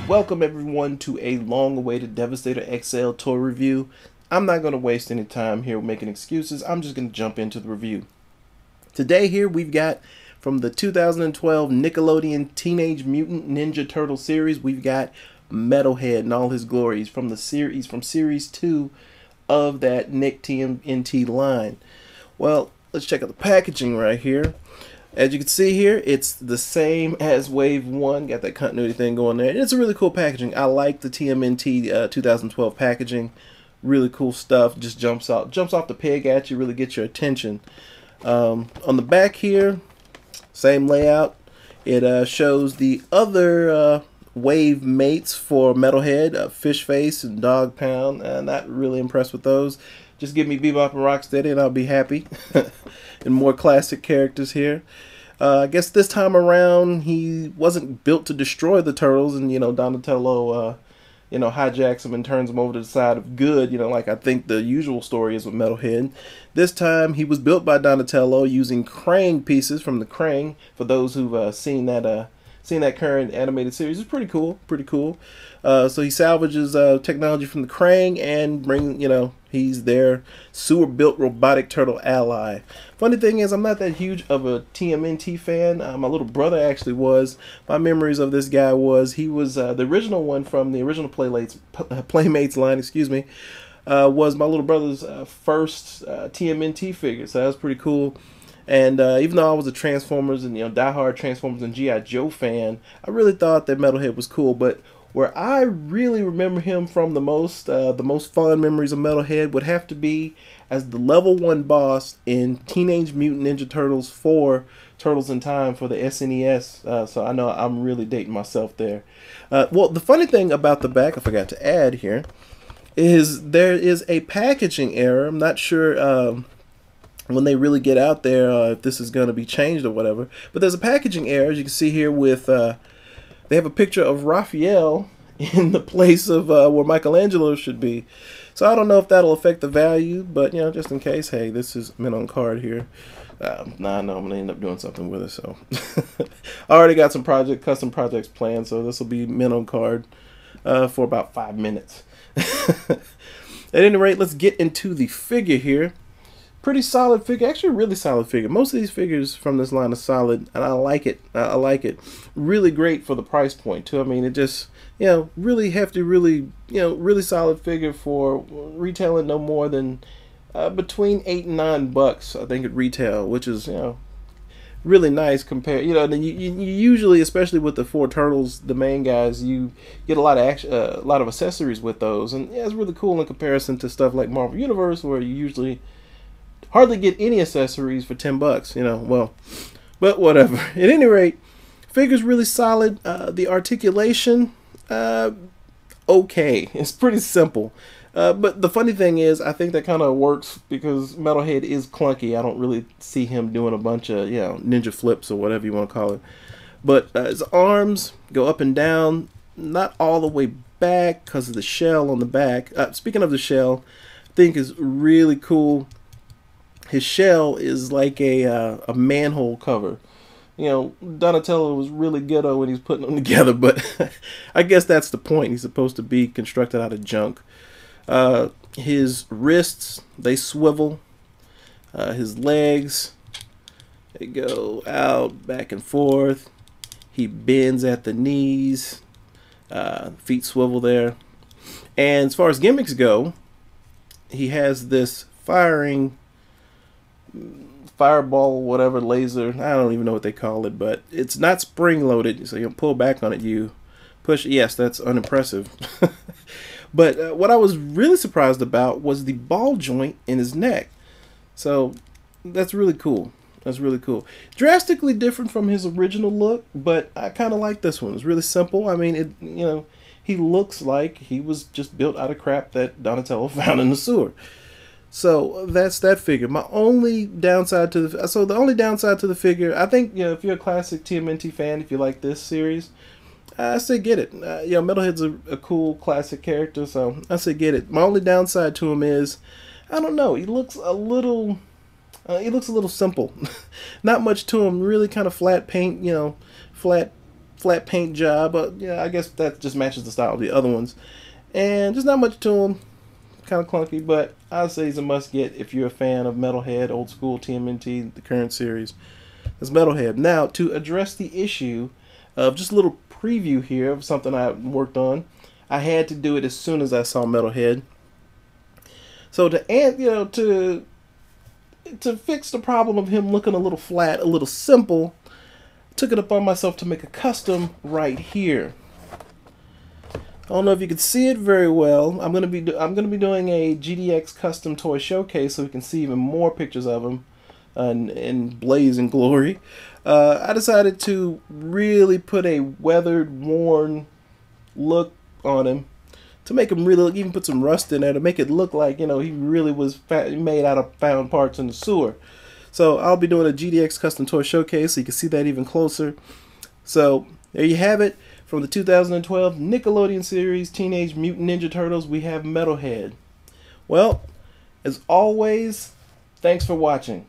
Welcome everyone to a long-awaited devast8orXL toy review. I'm not going to waste any time here making excuses. I'm just going to jump into the review. Today here we've got from the 2012 Nickelodeon Teenage Mutant Ninja Turtle series, we've got Metalhead in all his glories from the series, from series 2 of that Nick TMNT line. Well, let's check out the packaging right here. As you can see here, it's the same as Wave 1. Got that continuity thing going there. And it's a really cool packaging. I like the TMNT 2012 packaging. Really cool stuff. Just jumps off the peg at you. Really gets your attention. On the back here, same layout. It shows the other Wave mates for Metalhead, Fish Face and Dog Pound. Not really impressed with those. Just give me Bebop and Rocksteady and I'll be happy. And more classic characters here. I guess this time around he wasn't built to destroy the turtles, and Donatello hijacks them and turns them over to the side of good, like I think the usual story is with Metalhead. This time he was built by Donatello using Krang pieces from the Krang. For those who've seen that current animated series, it's pretty cool, so he salvages technology from the Krang and he's their sewer-built robotic turtle ally. Funny thing is, I'm not that huge of a TMNT fan. My little brother actually was. My memories of this guy was he was the original one from the original Playmates line, was my little brother's first TMNT figure, so that was pretty cool. And even though I was a Transformers and diehard Transformers and G.I. Joe fan, I really thought that Metalhead was cool. But where I really remember him from the most fond memories of Metalhead would have to be as the level 1 boss in Teenage Mutant Ninja Turtles 4 Turtles in Time for the SNES. So I know I'm really dating myself there. Well, the funny thing about the back, I forgot to add here, is there is a packaging error. I'm not sure when they really get out there if this is going to be changed or whatever. But there's a packaging error, as you can see here with... they have a picture of Raphael in the place of where Michelangelo should be. So I don't know if that'll affect the value, but just in case, hey, this is mint on card here. Nah, no, I'm gonna end up doing something with it. So I already got some custom projects planned, so this will be mint on card for about 5 minutes. At any rate, let's get into the figure here. Pretty solid figure, actually a really solid figure. Most of these figures from this line are solid, and I like it. I like it. Really great for the price point too. I mean, it just really hefty, really solid figure for retailing no more than between $8 and $9, I think, at retail, which is really nice compared. Then you usually, especially with the 4 turtles, the main guys, you get a lot of accessories with those, and it's really cool in comparison to stuff like Marvel Universe, where you usually hardly get any accessories for $10, well, but whatever. At any rate, figure's really solid. The articulation, okay, it's pretty simple. But the funny thing is, I think that kind of works because Metalhead is clunky. I don't really see him doing a bunch of ninja flips or whatever you want to call it. But his arms go up and down, not all the way back because of the shell on the back. Speaking of the shell, I think is really cool. His shell is like a manhole cover. Donatello was really ghetto when he's putting them together, but I guess that's the point. He's supposed to be constructed out of junk. His wrists, they swivel. His legs, they go out, back and forth. He bends at the knees. Feet swivel there. And as far as gimmicks go, he has this fireball, whatever, laser, I don't even know what they call it, but it's not spring loaded, so you pull back on it, you push. Yes, that's unimpressive. But what I was really surprised about was the ball joint in his neck. So that's really cool. Drastically different from his original look, but I kind of like this one. It's really simple. I mean, he looks like he was just built out of crap that Donatello found in the sewer. So that's that figure. The only downside to the figure, I think, if you're a classic TMNT fan, if you like this series, I say get it. Metalhead's a cool classic character, so I say get it. My only downside to him is, I don't know, he looks a little simple. Not much to him. Really kind of flat paint, flat flat paint job, but yeah, I guess that just matches the style of the other ones. And just not much to him, kind of clunky, but I'd say he's a must get if you're a fan of Metalhead, old school TMNT, the current series. It's Metalhead. Now, to address the issue of just a little preview here of something I worked on, I had to do it as soon as I saw Metalhead. So to fix the problem of him looking a little flat, a little simple, took it upon myself to make a custom right here. I don't know if you can see it very well. I'm gonna be doing a GDX custom toy showcase so we can see even more pictures of him in blazing glory. I decided to really put a weathered, worn look on him to make him really even put some rust in there to make it look like, you know, he really was made out of found parts in the sewer. So I'll be doing a GDX custom toy showcase so you can see that even closer. So there you have it. From the 2012 Nickelodeon series Teenage Mutant Ninja Turtles, we have Metalhead. Well, as always, thanks for watching.